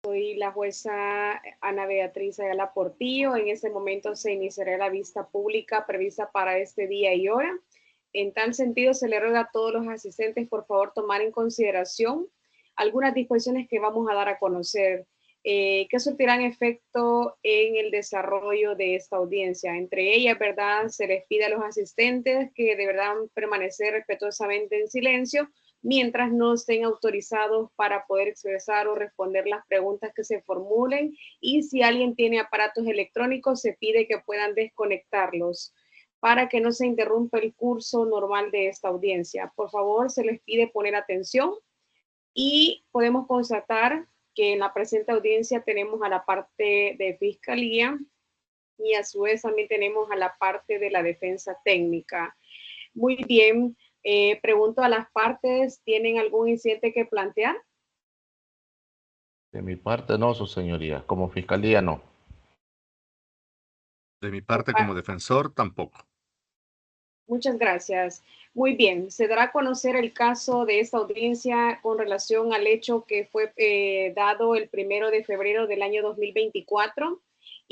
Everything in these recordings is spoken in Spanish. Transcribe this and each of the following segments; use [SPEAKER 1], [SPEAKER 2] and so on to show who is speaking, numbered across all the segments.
[SPEAKER 1] Soy la jueza Ana Beatriz Ayala Portillo. En este momento se iniciará la vista pública prevista para este día y hora. En tal sentido, se le ruega a todos los asistentes, por favor, tomar en consideración algunas disposiciones que vamos a dar a conocer, que surtirán efecto en el desarrollo de esta audiencia. Entre ellas, ¿verdad? Se les pide a los asistentes que deberán permanecer respetuosamente en silencio mientras no estén autorizados para poder expresar o responder las preguntas que se formulen, y si alguien tiene aparatos electrónicos se pide que puedan desconectarlos para que no se interrumpa el curso normal de esta audiencia. Por favor, se les pide poner atención y podemos constatar que en la presente audiencia tenemos a la parte de fiscalía y a su vez también tenemos a la parte de la defensa técnica. Muy bien, pregunto a las partes, ¿tienen algún incidente que plantear?
[SPEAKER 2] De mi parte no, su señoría. Como fiscalía no.
[SPEAKER 3] De mi parte, como defensor, tampoco.
[SPEAKER 1] Muchas gracias. Muy bien, se dará a conocer el caso de esta audiencia con relación al hecho que fue dado el 1 de febrero del año 2024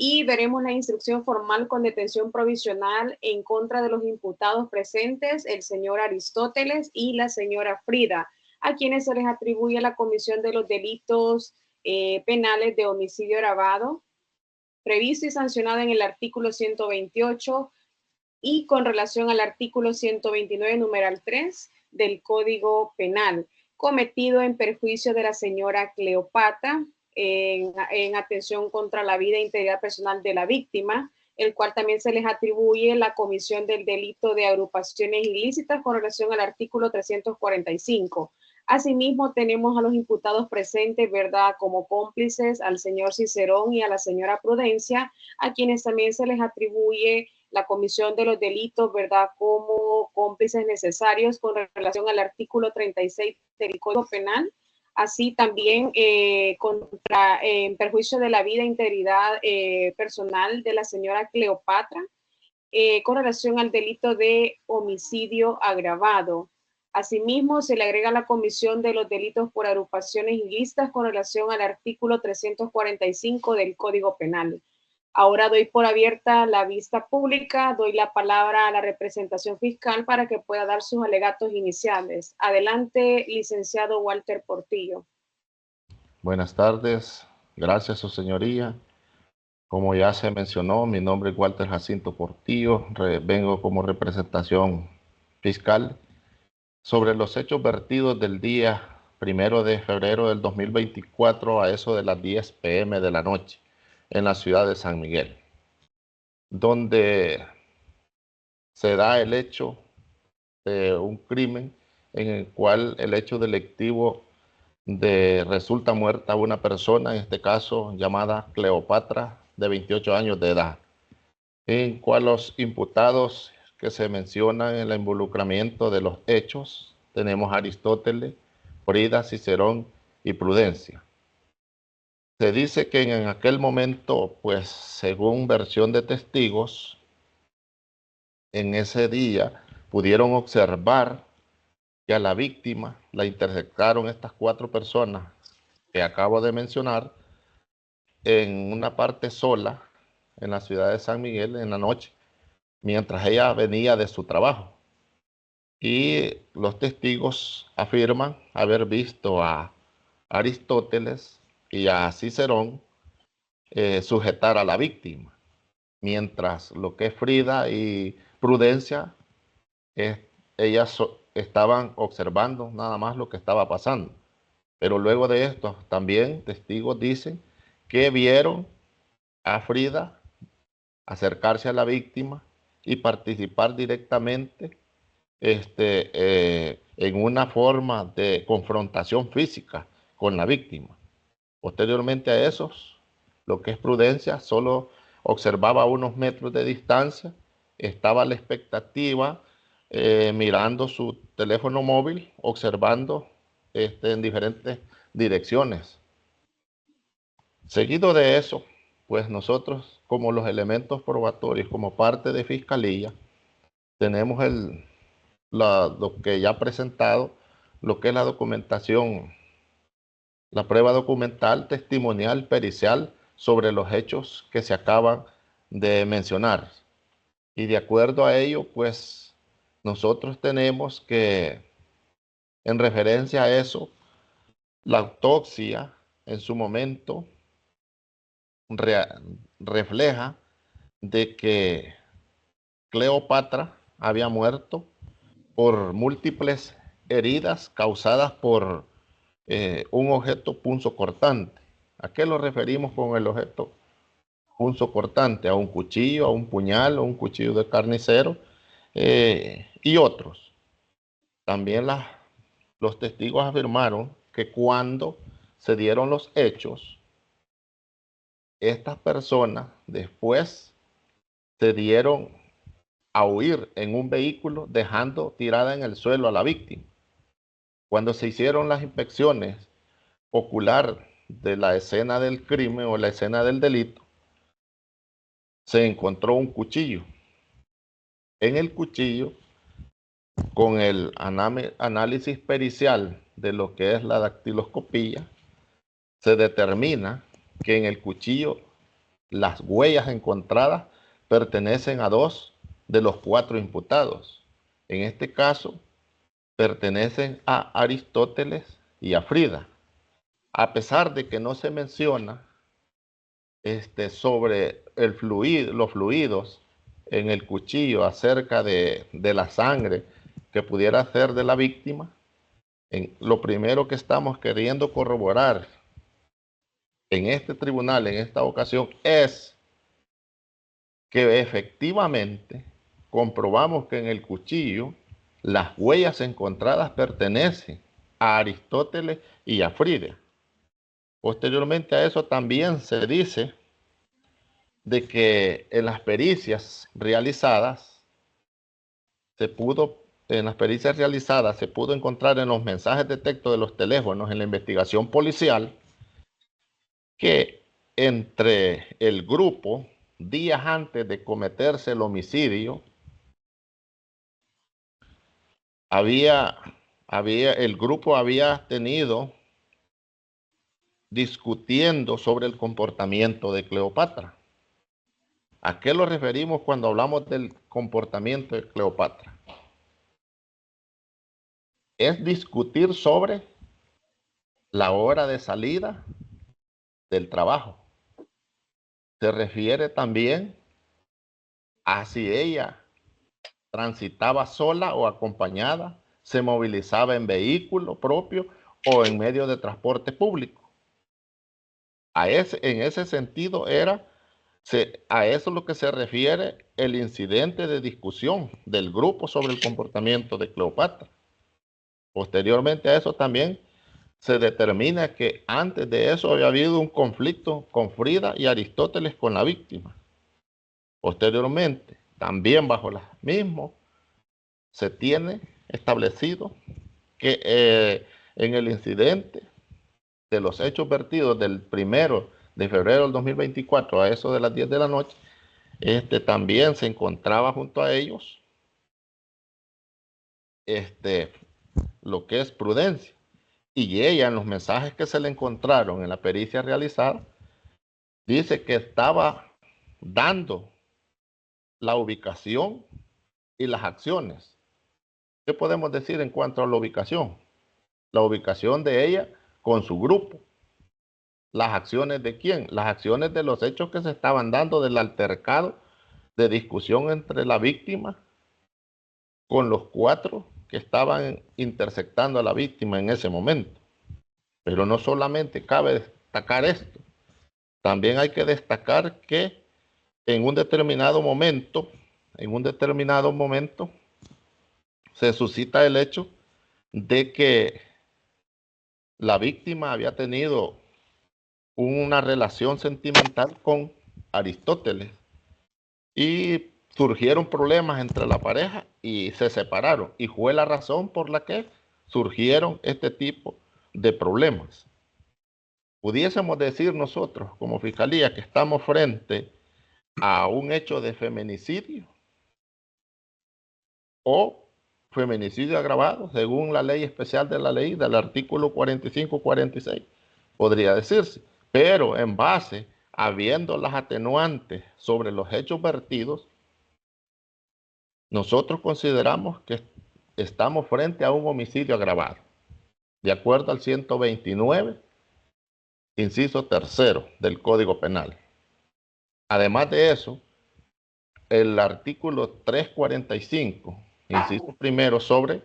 [SPEAKER 1] y veremos la instrucción formal con detención provisional en contra de los imputados presentes, el señor Aristóteles y la señora Frida, a quienes se les atribuye la comisión de los delitos penales de homicidio agravado, previsto y sancionado en el artículo 128 y con relación al artículo 129, numeral 3 del Código Penal, cometido en perjuicio de la señora Cleopatra en atención contra la vida e integridad personal de la víctima, el cual también se les atribuye la comisión del delito de agrupaciones ilícitas con relación al artículo 345. Asimismo, tenemos a los imputados presentes, ¿verdad?, como cómplices al señor Cicerón y a la señora Prudencia, a quienes también se les atribuye la comisión de los delitos, ¿verdad?, como cómplices necesarios con relación al artículo 36 del Código Penal, así también en perjuicio de la vida e integridad personal de la señora Cleopatra, con relación al delito de homicidio agravado. Asimismo, se le agrega la comisión de los delitos por agrupaciones ilícitas con relación al artículo 345 del Código Penal. Ahora doy por abierta la vista pública, doy la palabra a la representación fiscal para que pueda dar sus alegatos iniciales. Adelante, licenciado Walter Portillo.
[SPEAKER 2] Buenas tardes. Gracias, su señoría. Como ya se mencionó, mi nombre es Walter Jacinto Portillo. Vengo como representación fiscal sobre los hechos vertidos del día 1 de febrero del 2024 a eso de las 10 p.m. de la noche en la ciudad de San Miguel, donde se da el hecho de un crimen en el cual el hecho delictivo resulta muerta una persona, en este caso llamada Cleopatra, de 28 años de edad, en cual los imputados que se mencionan en el involucramiento de los hechos tenemos Aristóteles, Frida, Cicerón y Prudencia. Se dice que en aquel momento, pues según versión de testigos, en ese día pudieron observar que a la víctima la interceptaron estas 4 personas que acabo de mencionar en una parte sola en la ciudad de San Miguel en la noche, mientras ella venía de su trabajo. Y los testigos afirman haber visto a Aristóteles y a Cicerón sujetar a la víctima, mientras lo que es Frida y Prudencia, ellas estaban observando nada más lo que estaba pasando. Pero luego de esto, también testigos dicen que vieron a Frida acercarse a la víctima y participar directamente en una forma de confrontación física con la víctima. Posteriormente a esos, lo que es Prudencia solo observaba a unos metros de distancia, estaba a la expectativa, mirando su teléfono móvil, observando en diferentes direcciones. Seguido de eso, pues nosotros, como los elementos probatorios, como parte de fiscalía, tenemos lo que ya ha presentado, lo que es la documentación la prueba documental, testimonial, pericial sobre los hechos que se acaban de mencionar. Y de acuerdo a ello, pues nosotros tenemos que, en referencia a eso, la autopsia en su momento refleja de que Cleopatra había muerto por múltiples heridas causadas por un objeto punzocortante. ¿A qué lo referimos con el objeto punzocortante? A un cuchillo, a un puñal, a un cuchillo de carnicero y otros. También los testigos afirmaron que cuando se dieron los hechos, estas personas después se dieron a huir en un vehículo dejando tirada en el suelo a la víctima. Cuando se hicieron las inspecciones ocular de la escena del crimen o la escena del delito, se encontró un cuchillo. En el cuchillo, con el análisis pericial de lo que es la dactiloscopía, se determina que en el cuchillo las huellas encontradas pertenecen a 2 de los 4 imputados. En este caso, pertenecen a Aristóteles y a Frida. A pesar de que no se menciona sobre los fluidos en el cuchillo acerca de la sangre que pudiera ser de la víctima, lo primero que estamos queriendo corroborar en este tribunal, en esta ocasión, es que efectivamente comprobamos que en el cuchillo las huellas encontradas pertenecen a Aristóteles y a Frida. Posteriormente a eso también se dice de que en las pericias realizadas se pudo encontrar en los mensajes de texto de los teléfonos en la investigación policial que entre el grupo, días antes de cometerse el homicidio, el grupo había tenido discutiendo sobre el comportamiento de Cleopatra. ¿A qué lo referimos cuando hablamos del comportamiento de Cleopatra? Es discutir sobre la hora de salida del trabajo. Se refiere también a si ella transitaba sola o acompañada, se movilizaba en vehículo propio o en medio de transporte público. En ese sentido a eso es lo que se refiere el incidente de discusión del grupo sobre el comportamiento de Cleopatra. Posteriormente a eso también se determina que antes de eso había habido un conflicto con Frida y Aristóteles con la víctima. Posteriormente, también bajo las mismas, se tiene establecido que en el incidente de los hechos vertidos del 1 de febrero del 2024 a eso de las 10 de la noche, también se encontraba junto a ellos lo que es Prudencia. Y ella, en los mensajes que se le encontraron en la pericia realizada, dice que estaba dando la ubicación y las acciones. ¿Qué podemos decir en cuanto a la ubicación? La ubicación de ella con su grupo. ¿Las acciones de quién? Las acciones de los hechos que se estaban dando del altercado de discusión entre la víctima con los 4 que estaban intersectando a la víctima en ese momento. Pero no solamente cabe destacar esto, también hay que destacar que en un determinado momento se suscita el hecho de que la víctima había tenido una relación sentimental con Aristóteles y surgieron problemas entre la pareja y se separaron, y fue la razón por la que surgieron este tipo de problemas. Pudiésemos decir nosotros como fiscalía que estamos frente a un hecho de feminicidio o feminicidio agravado según la ley especial de la ley del artículo 45-46 podría decirse. Pero en base, habiendo las atenuantes sobre los hechos vertidos, nosotros consideramos que estamos frente a un homicidio agravado, de acuerdo al 129, inciso tercero del Código Penal. Además de eso, el artículo 345, inciso primero, sobre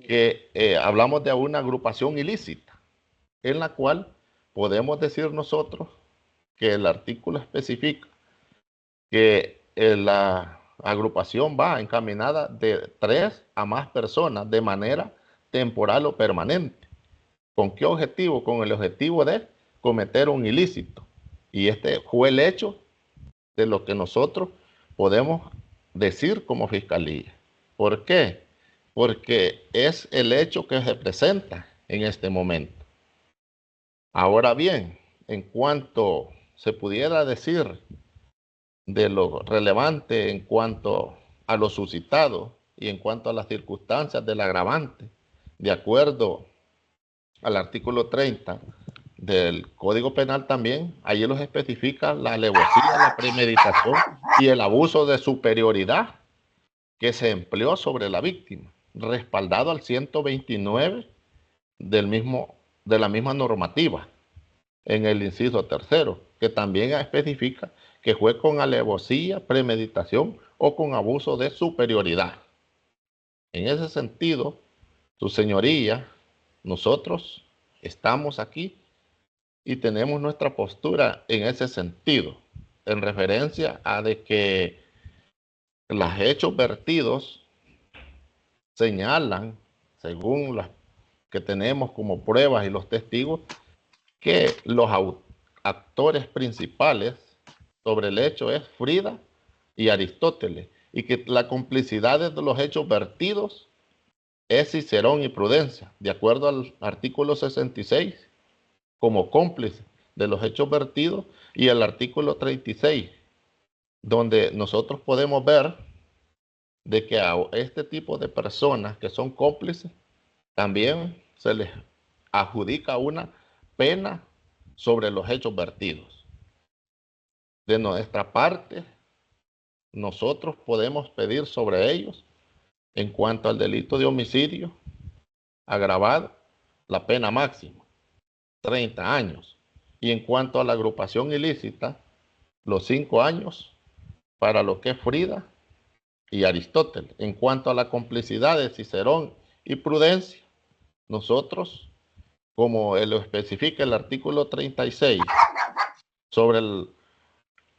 [SPEAKER 2] que hablamos de una agrupación ilícita, en la cual podemos decir nosotros que el artículo especifica que la agrupación va encaminada de 3 a más personas de manera temporal o permanente. ¿Con qué objetivo? Con el objetivo de cometer un ilícito. Y este fue el hecho de lo que nosotros podemos decir como fiscalía. ¿Por qué? Porque es el hecho que se presenta en este momento. Ahora bien, en cuanto se pudiera decir de lo relevante en cuanto a lo suscitado y en cuanto a las circunstancias del agravante, de acuerdo al artículo 30 del Código Penal también, allí los especifica la alevosía, la premeditación y el abuso de superioridad que se empleó sobre la víctima, respaldado al 129 de la misma normativa, en el inciso tercero, que también especifica que fue con alevosía, premeditación o con abuso de superioridad. En ese sentido, su señoría, nosotros estamos aquí y tenemos nuestra postura en ese sentido, en referencia a de que los hechos vertidos señalan, según las que tenemos como pruebas y los testigos, que los actores principales sobre el hecho es Frida y Aristóteles, y que la complicidad de los hechos vertidos es Cicerón y Prudencia, de acuerdo al artículo 66, como cómplice de los hechos vertidos, y el artículo 36, donde nosotros podemos ver de que a este tipo de personas que son cómplices también se les adjudica una pena sobre los hechos vertidos. De nuestra parte, nosotros podemos pedir sobre ellos, en cuanto al delito de homicidio agravado, la pena máxima, 30 años. Y en cuanto a la agrupación ilícita, los 5 años para lo que es Frida y Aristóteles. En cuanto a la complicidad de Cicerón y Prudencia, nosotros, como lo especifica el artículo 36, sobre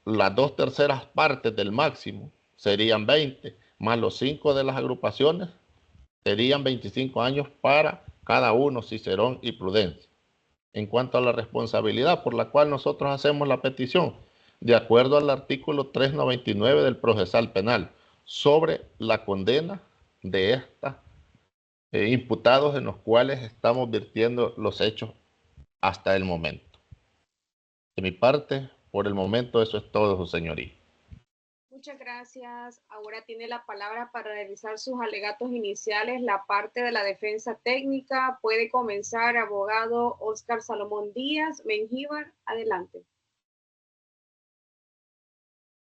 [SPEAKER 2] las 2/3 partes del máximo, serían 20, más los 5 de las agrupaciones, serían 25 años para cada uno, Cicerón y Prudencia. En cuanto a la responsabilidad por la cual nosotros hacemos la petición, de acuerdo al artículo 399 del Procesal Penal, sobre la condena de estos imputados en los cuales estamos virtiendo los hechos hasta el momento. De mi parte, por el momento, eso es todo, su señoría.
[SPEAKER 1] Muchas gracias. Ahora tiene la palabra para realizar sus alegatos iniciales la parte de la defensa técnica. Puede comenzar, abogado Oscar Salomón Díaz Mengíbar. Adelante.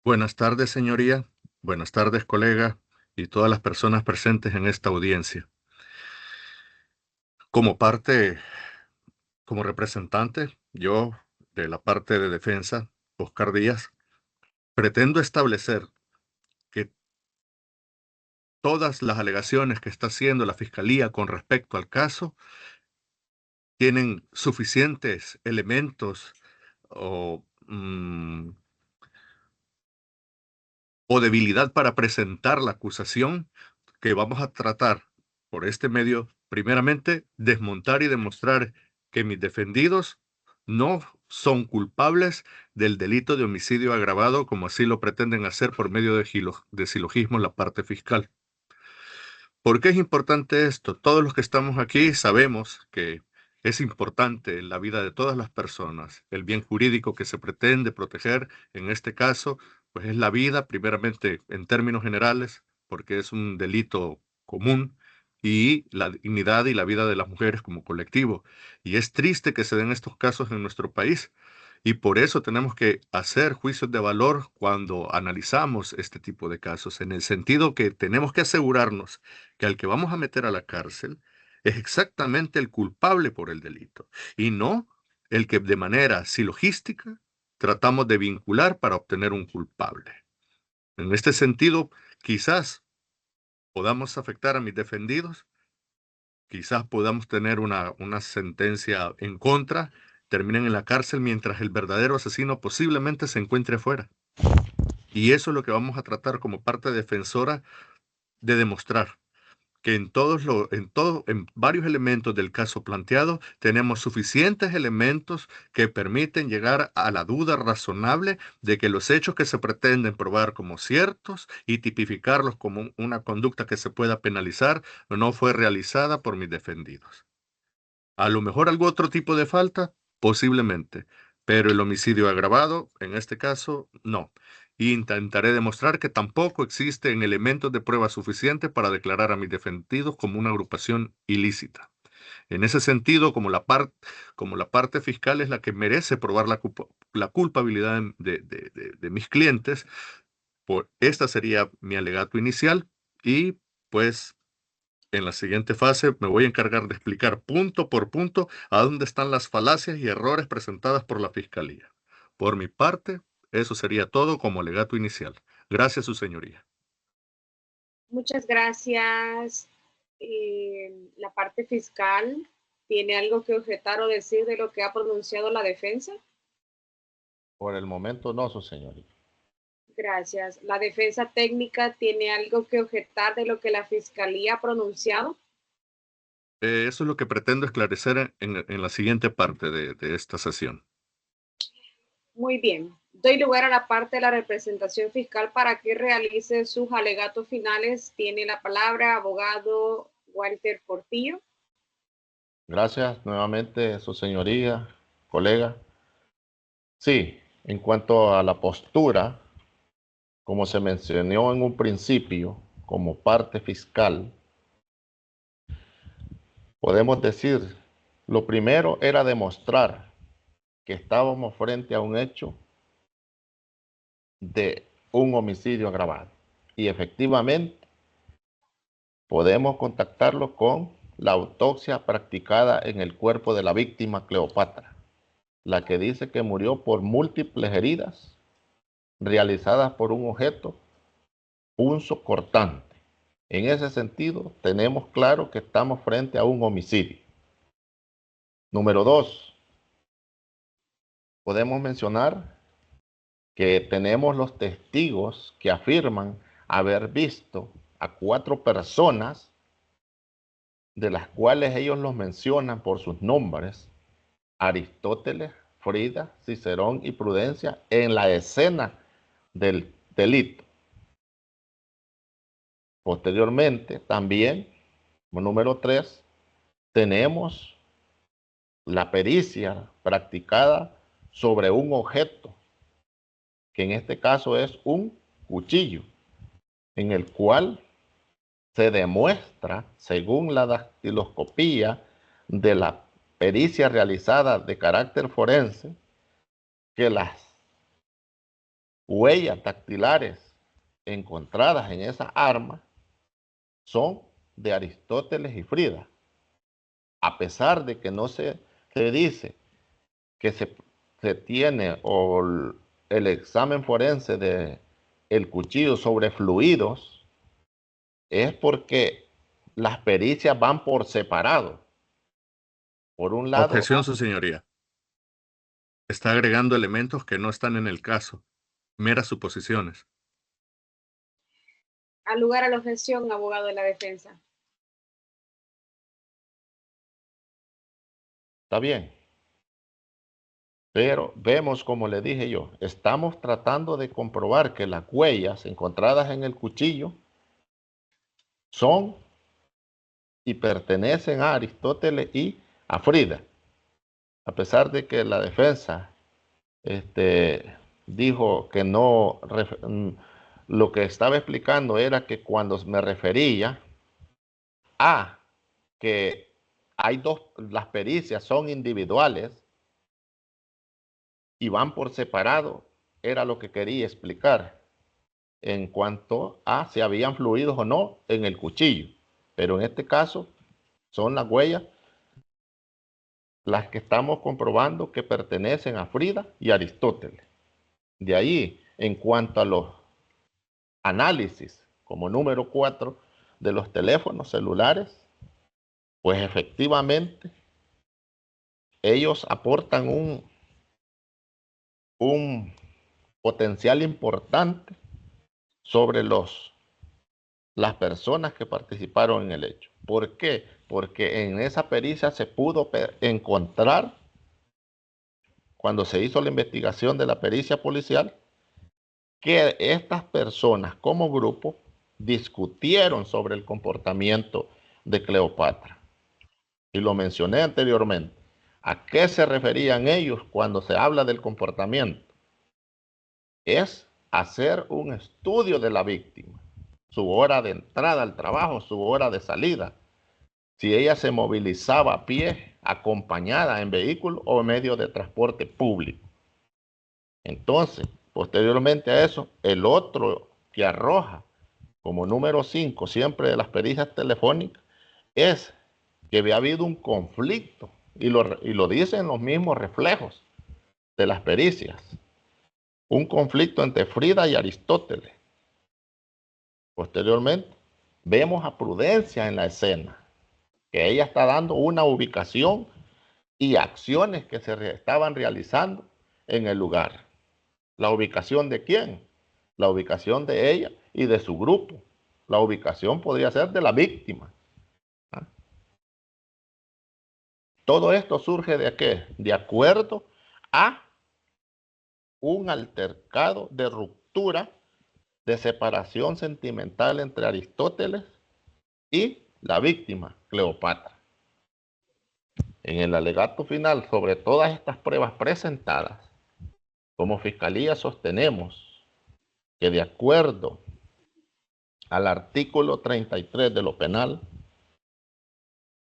[SPEAKER 3] Buenas tardes, señoría. Buenas tardes, colega, y todas las personas presentes en esta audiencia. Como representante, yo, de la parte de defensa, Oscar Díaz, pretendo establecer que todas las alegaciones que está haciendo la Fiscalía con respecto al caso tienen suficientes elementos o debilidad para presentar la acusación, que vamos a tratar por este medio, primeramente, desmontar y demostrar que mis defendidos no son culpables del delito de homicidio agravado, como así lo pretenden hacer por medio de silogismo la parte fiscal. ¿Por qué es importante esto? Todos los que estamos aquí sabemos que es importante en la vida de todas las personas. El bien jurídico que se pretende proteger, en este caso, pues es la vida, primeramente en términos generales, porque es un delito común y la dignidad y la vida de las mujeres como colectivo. Y es triste que se den estos casos en nuestro país. Y por eso tenemos que hacer juicios de valor cuando analizamos este tipo de casos, en el sentido que tenemos que asegurarnos que al que vamos a meter a la cárcel es exactamente el culpable por el delito y no el que de manera silogística tratamos de vincular para obtener un culpable. En este sentido, quizás podamos afectar a mis defendidos, quizás podamos tener una sentencia en contra, terminen en la cárcel mientras el verdadero asesino posiblemente se encuentre afuera. Y eso es lo que vamos a tratar como parte defensora de demostrar que en varios elementos del caso planteado tenemos suficientes elementos que permiten llegar a la duda razonable de que los hechos que se pretenden probar como ciertos y tipificarlos como una conducta que se pueda penalizar no fue realizada por mis defendidos. A lo mejor algún otro tipo de falta, posiblemente, pero el homicidio agravado, en este caso, no. Intentaré demostrar que tampoco existen elementos de prueba suficientes para declarar a mis defendidos como una agrupación ilícita. En ese sentido, como la parte fiscal es la que merece probar la culpabilidad de mis clientes, esta sería mi alegato inicial y pues en la siguiente fase me voy a encargar de explicar punto por punto a dónde están las falacias y errores presentadas por la Fiscalía. Por mi parte, eso sería todo como alegato inicial. Gracias, su señoría.
[SPEAKER 1] Muchas gracias. La parte fiscal tiene algo que objetar o decir de lo que ha pronunciado la defensa.
[SPEAKER 2] Por el momento no, su señoría.
[SPEAKER 1] Gracias. La defensa técnica tiene algo que objetar de lo que la fiscalía ha pronunciado.
[SPEAKER 3] Eso es lo que pretendo esclarecer en la siguiente parte de esta sesión.
[SPEAKER 1] Muy bien. Doy lugar a la parte de la representación fiscal para que realice sus alegatos finales. Tiene la palabra abogado Walter Portillo.
[SPEAKER 2] Gracias nuevamente, su señoría, colega. Sí, en cuanto a la postura, como se mencionó en un principio, como parte fiscal, podemos decir, lo primero era demostrar que estábamos frente a un hecho de un homicidio agravado. Y efectivamente podemos contactarlo con la autopsia practicada en el cuerpo de la víctima Cleopatra, la que dice que murió por múltiples heridas realizadas por un objeto punzocortante. En ese sentido, tenemos claro que estamos frente a un homicidio. Número 2, podemos mencionar que tenemos los testigos que afirman haber visto a 4 personas, de las cuales ellos los mencionan por sus nombres: Aristóteles, Frida, Cicerón y Prudencia, en la escena del delito. Posteriormente, también, número 3, tenemos la pericia practicada sobre un objeto, que en este caso es un cuchillo, en el cual se demuestra, según la dactiloscopía de la pericia realizada de carácter forense, que las huellas dactilares encontradas en esa arma son de Aristóteles y Frida, a pesar de que no se dice que se tiene el examen forense de el cuchillo sobre fluidos, es porque las pericias van por separado. Por un lado,
[SPEAKER 3] Objeción, su señoría. Está agregando elementos que no están en el caso, meras suposiciones.
[SPEAKER 1] Al lugar a la objeción, abogado de la defensa.
[SPEAKER 2] está bien. Pero vemos, como le dije yo, estamos tratando de comprobar que las huellas encontradas en el cuchillo son y pertenecen a Aristóteles y a Frida. A pesar de que la defensa dijo que no, lo que estaba explicando era que cuando me refería A, que hay las pericias son individuales y van por separado, era lo que quería explicar en cuanto a si habían fluidos o no en el cuchillo. Pero en este caso son las huellas las que estamos comprobando que pertenecen a Frida y Aristóteles. De ahí, en cuanto a los análisis, como número 4, de los teléfonos celulares, pues efectivamente ellos aportan un potencial importante sobre las personas que participaron en el hecho. ¿Por qué? Porque en esa pericia se pudo encontrar, cuando se hizo la investigación de la pericia policial, que estas personas como grupo discutieron sobre el comportamiento de Cleopatra. Y lo mencioné anteriormente. ¿A qué se referían ellos cuando se habla del comportamiento? Es hacer un estudio de la víctima, su hora de entrada al trabajo, su hora de salida, si ella se movilizaba a pie, acompañada en vehículo o en medio de transporte público. Entonces, posteriormente a eso, el otro que arroja como número 5 siempre de las pericias telefónicas es que había habido un conflicto, y lo dicen los mismos reflejos de las pericias, un conflicto entre Frida y Aristóteles. Posteriormente, vemos a Prudencia en la escena, que ella está dando una ubicación y acciones que se estaban realizando en el lugar. ¿La ubicación de quién? La ubicación de ella y de su grupo. La ubicación podría ser de la víctima. ¿Ah? Todo esto surge de qué? De acuerdo a un altercado de ruptura, de separación sentimental entre Aristóteles y la víctima, Cleopatra. En el alegato final sobre todas estas pruebas presentadas, como Fiscalía sostenemos que de acuerdo al artículo 33 de lo penal,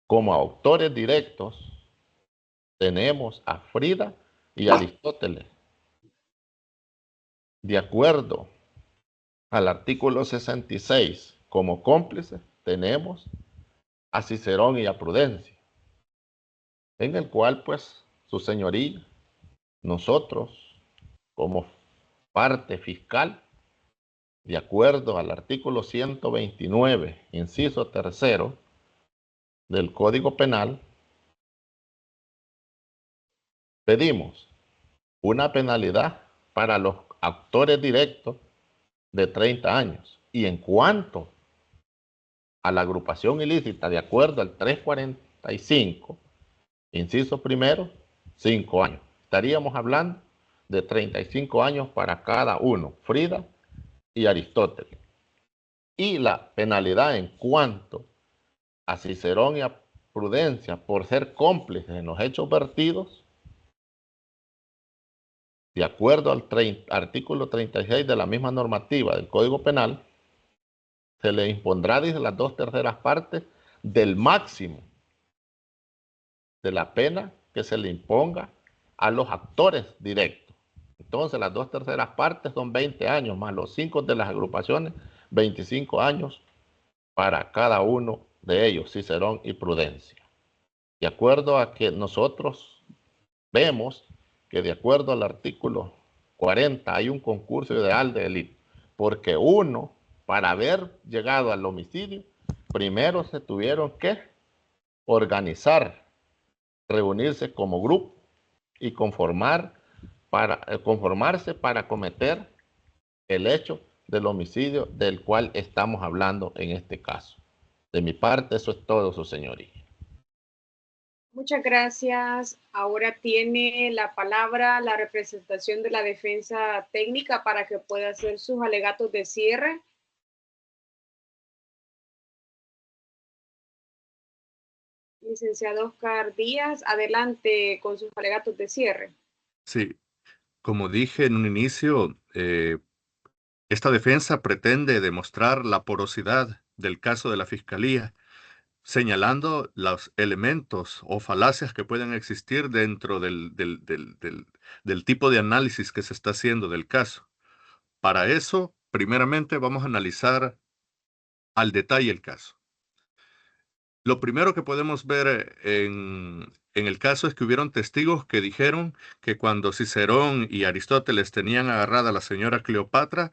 [SPEAKER 2] como autores directos, tenemos a Frida y Aristóteles. De acuerdo al artículo 66, como cómplices, tenemos a Cicerón y a Prudencia, en el cual, pues, su señoría, nosotros, como parte fiscal, de acuerdo al artículo 129, inciso tercero del Código Penal, pedimos una penalidad para los actores directos de 30 años. Y en cuanto a la agrupación ilícita, de acuerdo al 345, inciso primero, 5 años. Estaríamos hablando de 35 años para cada uno, Frida y Aristóteles. Y la penalidad en cuanto a Cicerón y a Prudencia por ser cómplices en los hechos vertidos, de acuerdo al artículo 36 de la misma normativa del Código Penal, se le impondrá desde las 2/3 partes del máximo de la pena que se le imponga a los actores directos. Entonces, las 2/3 partes son 20 años, más los 5 de las agrupaciones, 25 años para cada uno de ellos, Cicerón y Prudencia. De acuerdo a que nosotros vemos que de acuerdo al artículo 40 hay un concurso ideal de delito, porque uno, para haber llegado al homicidio, primero se tuvieron que organizar, reunirse como grupo y conformarse para cometer el hecho del homicidio del cual estamos hablando en este caso. De mi parte, eso es todo, su señoría.
[SPEAKER 1] Muchas gracias. Ahora tiene la palabra la representación de la defensa técnica para que pueda hacer sus alegatos de cierre. Licenciado Oscar Díaz, adelante con sus alegatos de cierre.
[SPEAKER 3] Sí, como dije en un inicio, esta defensa pretende demostrar la porosidad del caso de la Fiscalía, señalando los elementos o falacias que pueden existir dentro del tipo de análisis que se está haciendo del caso. Para eso, primeramente, vamos a analizar al detalle el caso. Lo primero que podemos ver en el caso es que hubieron testigos que dijeron que cuando Cicerón y Aristóteles tenían agarrada a la señora Cleopatra,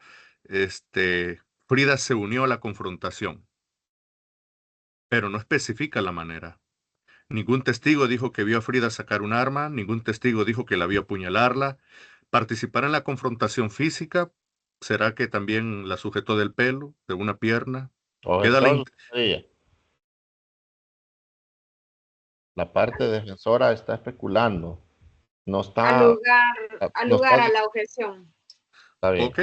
[SPEAKER 3] Frida se unió a la confrontación, pero no especifica la manera. Ningún testigo dijo que vio a Frida sacar un arma, ningún testigo dijo que la vio apuñalarla. Participar en la confrontación física, ¿será que también la sujetó del pelo, de una pierna? Queda la,
[SPEAKER 2] Objetor, señoría. La parte defensora está especulando. No
[SPEAKER 1] Al
[SPEAKER 2] está,
[SPEAKER 1] lugar, al
[SPEAKER 2] no
[SPEAKER 1] lugar
[SPEAKER 2] está,
[SPEAKER 1] a la objeción.
[SPEAKER 2] está bien.
[SPEAKER 3] ok,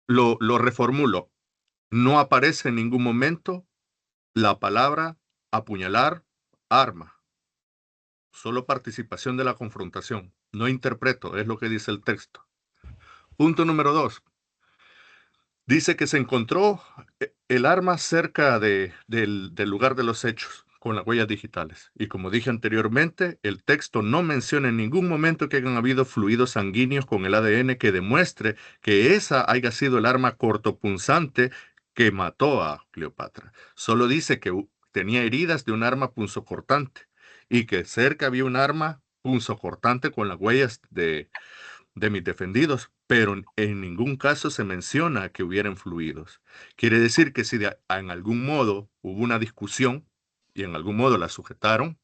[SPEAKER 3] lo reformulo. No aparece en ningún momento la palabra apuñalar, arma. Solo participación de la confrontación. No interpreto, es lo que dice el texto. Punto número 2. Dice que se encontró el arma cerca del lugar de los hechos, con las huellas digitales. Y como dije anteriormente, el texto no menciona en ningún momento que hayan habido fluidos sanguíneos con el ADN que demuestre que esa haya sido el arma cortopunzante que mató a Cleopatra. Solo dice que tenía heridas de un arma punzocortante y que cerca había un arma punzocortante con las huellas de mis defendidos, pero en ningún caso se menciona que hubieran fluidos. Quiere decir que si en algún modo hubo una discusión y en algún modo la sujetaron,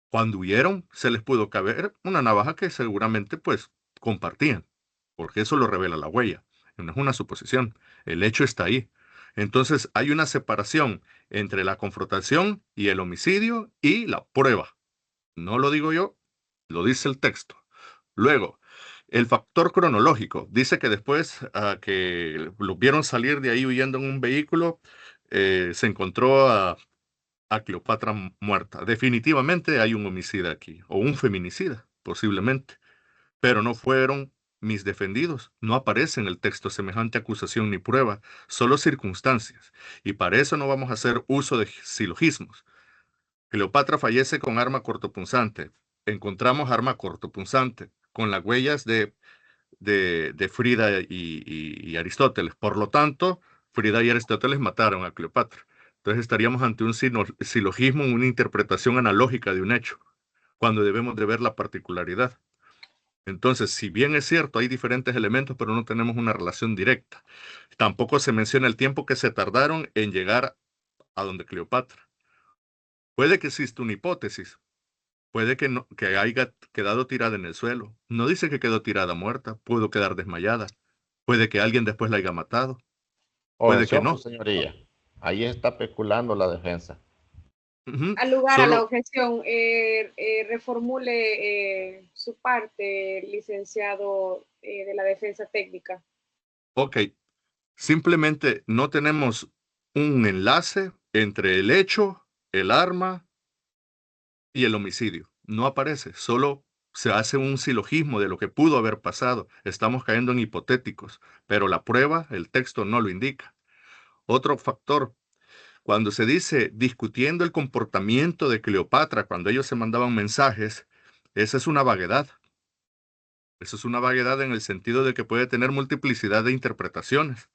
[SPEAKER 3] cuando huyeron se les pudo caber una navaja que seguramente pues compartían, porque eso lo revela la huella. No es una suposición, el hecho está ahí. Entonces hay una separación entre la confrontación y el homicidio y la prueba. No lo digo yo, lo dice el texto. Luego, el factor cronológico. Dice que después que lo vieron salir de ahí huyendo en un vehículo, se encontró a Cleopatra muerta. Definitivamente hay un homicida aquí, o un feminicida, posiblemente. Pero no fueron mis defendidos. No aparece en el texto semejante acusación ni prueba, solo circunstancias. Y para eso no vamos a hacer uso de silogismos. Cleopatra fallece con arma cortopunzante. Encontramos arma cortopunzante con las huellas de Frida y Aristóteles. Por lo tanto, Frida y Aristóteles mataron a Cleopatra. Entonces estaríamos ante un silogismo, una interpretación analógica de un hecho, cuando debemos de ver la particularidad. Entonces, si bien es cierto, hay diferentes elementos, pero no tenemos una relación directa. Tampoco se menciona el tiempo que se tardaron en llegar a donde Cleopatra. Puede que exista una hipótesis, puede que, no, que haya quedado tirada en el suelo. No dice que quedó tirada muerta, pudo quedar desmayada. Puede que alguien después la haya matado, puede que
[SPEAKER 2] Objeción,
[SPEAKER 3] no.
[SPEAKER 2] señoría. Ahí está especulando la defensa.
[SPEAKER 3] Ujú.
[SPEAKER 1] Al lugar a la
[SPEAKER 3] Solo,
[SPEAKER 1] objeción. Reformule su parte, licenciado de la defensa técnica.
[SPEAKER 3] ok, simplemente no tenemos un enlace entre el hecho, el arma y el homicidio. No aparece, solo se hace un silogismo de lo que pudo haber pasado. Estamos cayendo en hipotéticos, pero la prueba, el texto no lo indica. Otro factor. Cuando se dice discutiendo el comportamiento de Cleopatra cuando ellos se mandaban mensajes, esa es una vaguedad. Eso es una vaguedad en el sentido de que puede tener multiplicidad de interpretaciones,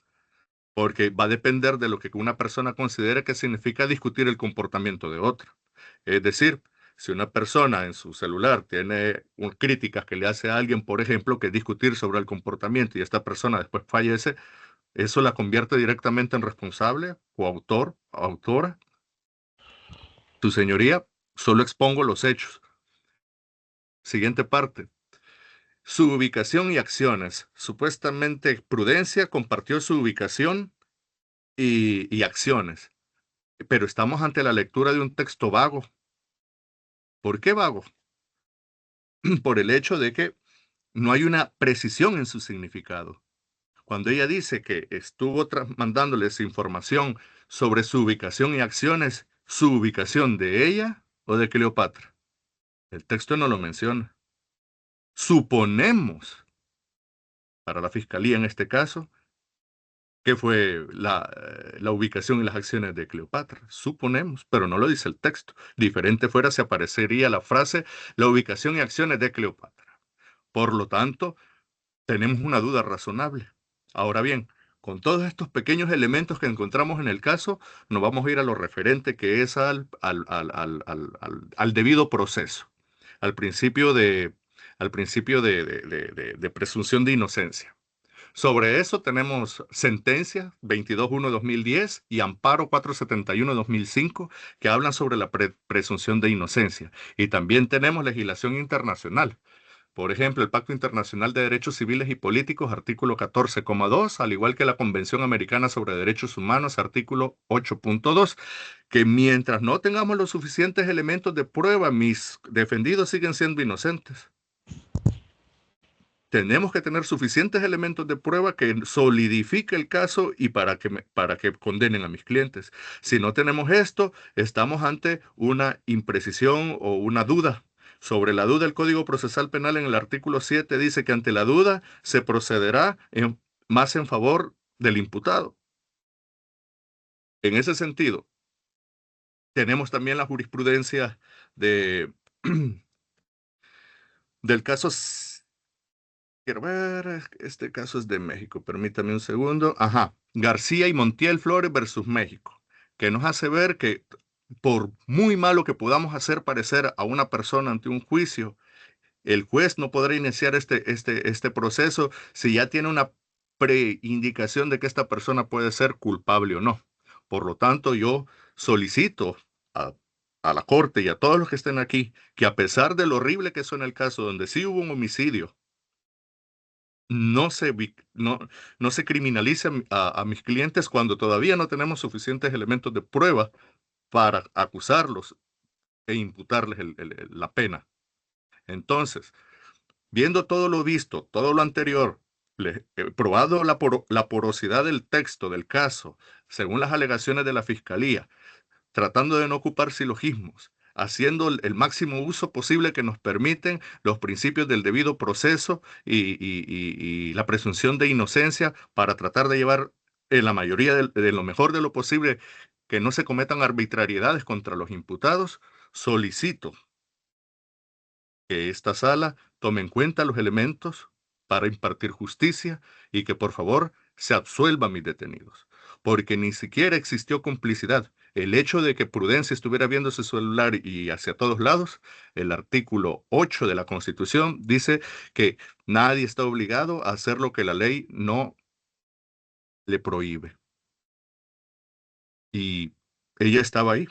[SPEAKER 3] porque va a depender de lo que una persona considere que significa discutir el comportamiento de otra. Es decir, si una persona en su celular tiene críticas que le hace a alguien, por ejemplo, que discutir sobre el comportamiento y esta persona después fallece, eso la convierte directamente en responsable o autor o autora. Tu señoría, solo expongo los hechos. Siguiente parte. Su ubicación y acciones. Supuestamente Prudencia compartió su ubicación y acciones, pero estamos ante la lectura de un texto vago. ¿Por qué vago? Por el hecho de que no hay una precisión en su significado. Cuando ella dice que estuvo mandándoles información sobre su ubicación y acciones, ¿su ubicación de ella o de Cleopatra? El texto no lo menciona. Suponemos, para la fiscalía en este caso, qué fue la ubicación y las acciones de Cleopatra. Suponemos, pero no lo dice el texto. Diferente fuera si aparecería la frase la ubicación y acciones de Cleopatra. Por lo tanto, tenemos una duda razonable. Ahora bien, con todos estos pequeños elementos que encontramos en el caso, nos vamos a ir a lo referente que es al debido proceso, al principio de, al principio de presunción de inocencia. Sobre eso tenemos sentencia 22.1/2010 y amparo 471/2005 que hablan sobre la presunción de inocencia. Y también tenemos legislación internacional. Por ejemplo, el Pacto Internacional de Derechos Civiles y Políticos, artículo 14,2, al igual que la Convención Americana sobre Derechos Humanos, artículo 8,2, que mientras no tengamos los suficientes elementos de prueba, mis defendidos siguen siendo inocentes. Tenemos que tener suficientes elementos de prueba que solidifique el caso y para que condenen a mis clientes. Si no tenemos esto, estamos ante una imprecisión o una duda. Sobre la duda, el Código Procesal Penal en el artículo 7 dice que ante la duda se procederá más en favor del imputado. En ese sentido, tenemos también la jurisprudencia de, del caso. Quiero ver, este caso es de México, permítame un segundo. Ajá, García y Montiel Flores versus México, que nos hace ver que por muy malo que podamos hacer parecer a una persona ante un juicio, el juez no podrá iniciar este proceso si ya tiene una preindicación de que esta persona puede ser culpable o no. Por lo tanto, yo solicito a, a la Corte y a todos los que estén aquí que a pesar de lo horrible que suena el caso, donde sí hubo un homicidio, no se criminalice a mis clientes cuando todavía no tenemos suficientes elementos de prueba para acusarlos e imputarles la pena. Entonces, viendo todo lo visto, todo lo anterior, probado la porosidad del texto del caso, según las alegaciones de la Fiscalía, tratando de no ocupar silogismos, haciendo el máximo uso posible que nos permiten los principios del debido proceso y la presunción de inocencia para tratar de llevar en la mayoría de lo mejor de lo posible que no se cometan arbitrariedades contra los imputados, solicito que esta sala tome en cuenta los elementos para impartir justicia y que por favor se absuelva a mis detenidos, porque ni siquiera existió complicidad. El hecho de que Prudencia estuviera viendo su celular y hacia todos lados, el artículo 8 de la Constitución dice que nadie está obligado a hacer lo que la ley no le prohíbe. Y ella estaba ahí.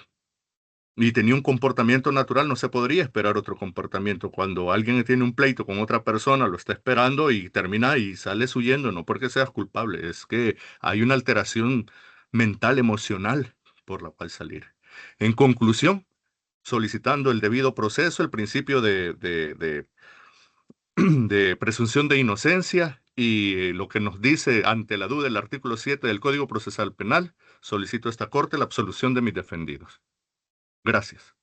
[SPEAKER 3] Y tenía un comportamiento natural, no se podría esperar otro comportamiento. Cuando alguien tiene un pleito con otra persona, lo está esperando y termina y sales huyendo, no porque seas culpable, es que hay una alteración mental, emocional por la cual salir. En conclusión, solicitando el debido proceso, el principio de presunción de inocencia y lo que nos dice ante la duda el artículo 7 del Código Procesal Penal, solicito a esta Corte la absolución de mis defendidos. Gracias.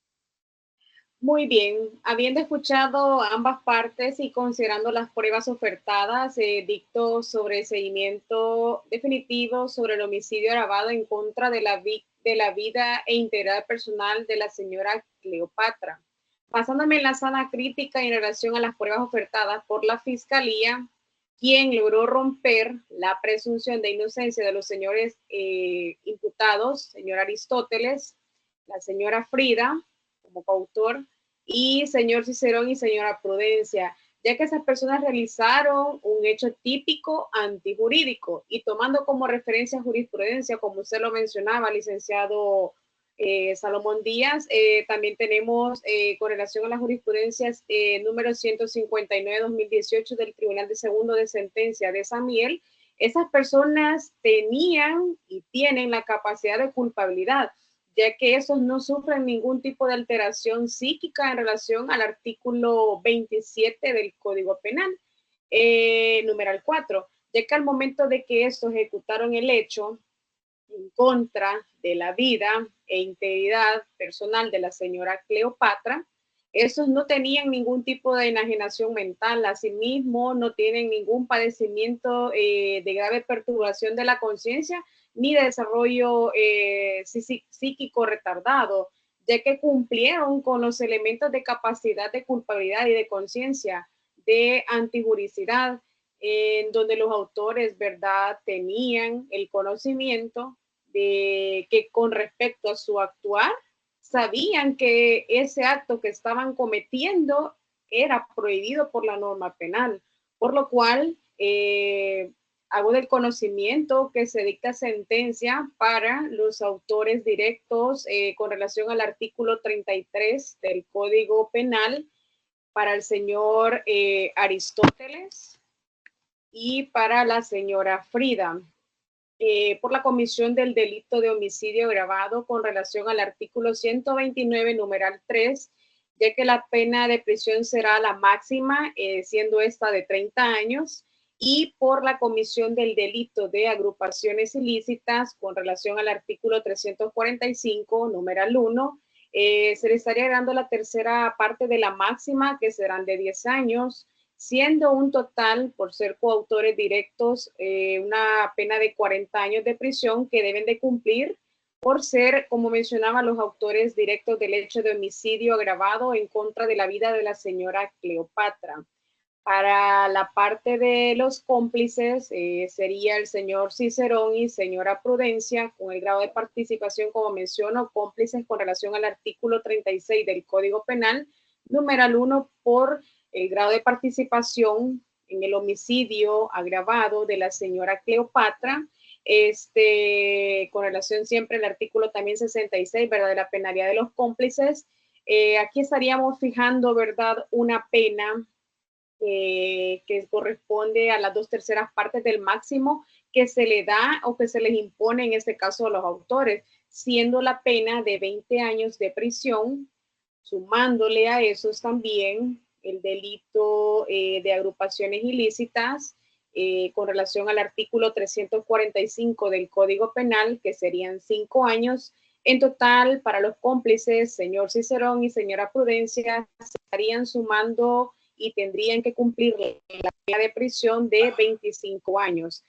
[SPEAKER 1] Muy bien, habiendo escuchado ambas partes y considerando las pruebas ofertadas, dicto sobre seguimiento definitivo sobre el homicidio agravado en contra de la vida e integridad personal de la señora Cleopatra. Basándome en la sala crítica en relación a las pruebas ofertadas por la Fiscalía, quien logró romper la presunción de inocencia de los señores imputados, señor Aristóteles, la señora Frida, como coautor, y señor Cicerón y señora Prudencia, ya que esas personas realizaron un hecho típico antijurídico y tomando como referencia jurisprudencia, como usted lo mencionaba, licenciado Salomón Díaz, también tenemos con relación a las jurisprudencias número 159-2018 del Tribunal de Segundo de Sentencia de San Miguel, esas personas tenían y tienen la capacidad de culpabilidad, ya que esos no sufren ningún tipo de alteración psíquica en relación al artículo 27 del Código Penal, numeral 4, ya que al momento de que estos ejecutaron el hecho en contra de la vida e integridad personal de la señora Cleopatra, Estos no tenían ningún tipo de enajenación mental, asimismo no tienen ningún padecimiento de grave perturbación de la conciencia ni de desarrollo psíquico retardado, ya que cumplieron con los elementos de capacidad de culpabilidad y de conciencia, de antijuricidad, en donde los autores, ¿verdad?, tenían el conocimiento de que con respecto a su actuar, sabían que ese acto que estaban cometiendo era prohibido por la norma penal, por lo cual hago del conocimiento que se dicta sentencia para los autores directos con relación al artículo 33 del Código Penal para el señor Aristóteles y para la señora Frida. Por la comisión del delito de homicidio agravado con relación al artículo 129, numeral 3, ya que la pena de prisión será la máxima, siendo esta de 30 años, y por la comisión del delito de agrupaciones ilícitas con relación al artículo 345, numeral 1, se le estaría dando la tercera parte de la máxima, que serán de 10 años, siendo un total, por ser coautores directos, una pena de 40 años de prisión que deben de cumplir por ser, como mencionaba, los autores directos del hecho de homicidio agravado en contra de la vida de la señora Cleopatra. Para la parte de los cómplices sería el señor Cicerón y señora Prudencia, con el grado de participación, como menciono, cómplices con relación al artículo 36 del Código Penal, numeral 1, por el grado de participación en el homicidio agravado de la señora Cleopatra, con relación siempre al artículo también 66, ¿verdad?, de la penalidad de los cómplices. Aquí estaríamos fijando, ¿verdad?, una pena que corresponde a las 2/3 partes del máximo que se le da o que se les impone en este caso a los autores, siendo la pena de 20 años de prisión, sumándole a esos también el delito de agrupaciones ilícitas con relación al artículo 345 del Código Penal, que serían 5 años. En total, para los cómplices, señor Cicerón y señora Prudencia, se estarían sumando y tendrían que cumplir la pena de prisión de 25 años.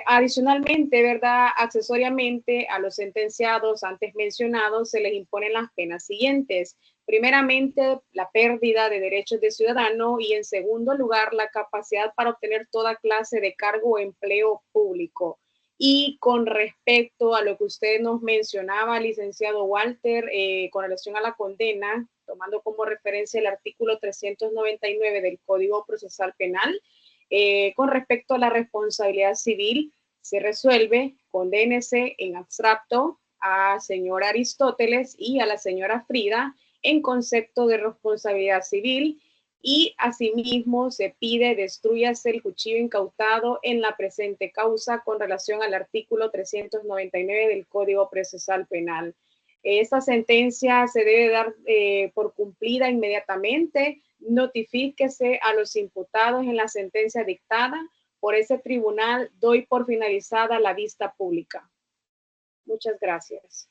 [SPEAKER 1] Adicionalmente, ¿verdad?, accesoriamente a los sentenciados antes mencionados se les imponen las penas siguientes. Primeramente, la pérdida de derechos de ciudadano y, en segundo lugar, la capacidad para obtener toda clase de cargo o empleo público. Y con respecto a lo que usted nos mencionaba, licenciado Walter, con relación a la condena, tomando como referencia el artículo 399 del Código Procesal Penal, con respecto a la responsabilidad civil, se resuelve, condénese en abstracto a señor Aristóteles y a la señora Frida en concepto de responsabilidad civil, y asimismo se pide destrúyase el cuchillo incautado en la presente causa con relación al artículo 399 del Código Procesal Penal. Esta sentencia se debe dar por cumplida inmediatamente. Notifíquese a los imputados en la sentencia dictada por ese tribunal. Doy por finalizada la vista pública. Muchas gracias.